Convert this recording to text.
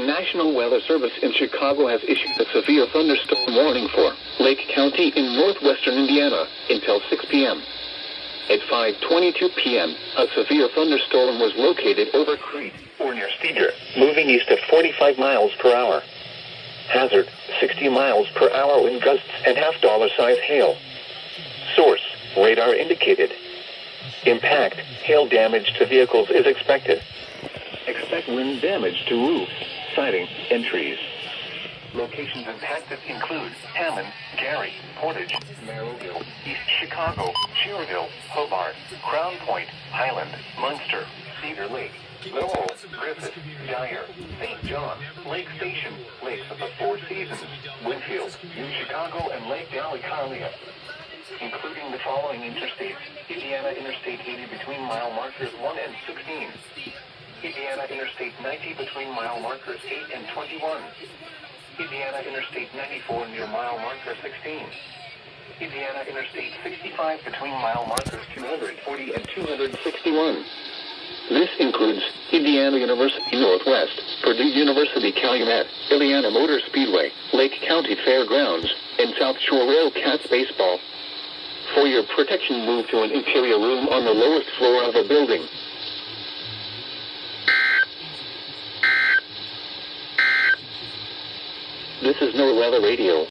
National Weather Service in Chicago has issued a severe thunderstorm warning for Lake County in northwestern Indiana until 6 p.m. At 5:22 p.m., a severe thunderstorm was located over Crete, or near Cedar, moving east at 45 miles per hour. Hazard, 60 miles per hour wind gusts and half-dollar-size hail. Source, radar indicated. Impact, hail damage to vehicles is expected. Expect wind damage to roofs, siding, and trees. Locations impacted include Hammond, Gary, Portage, Merrillville, East Chicago, Cherville, Hobart, Crown Point, Highland, Munster, Cedar Lake, Lowell, Griffith, Dyer, St. John, Lake Station, Lakes of the Four Seasons, Winfield, New Chicago, and Lake Dalecarlia, including the following interstates: Indiana Interstate 80 between mile markers 1 and 16, Indiana Interstate 90 between mile markers 8 and 21, Indiana Interstate 94 near mile marker 16, Indiana Interstate 65 between mile markers 240 and 261. This includes Indiana University Northwest, Purdue University Calumet, Indiana Motor Speedway, Lake County Fairgrounds, and South Shore Railcats baseball. For your protection, move to an interior room on the lowest floor of a building. This is NOAA Weather Radio.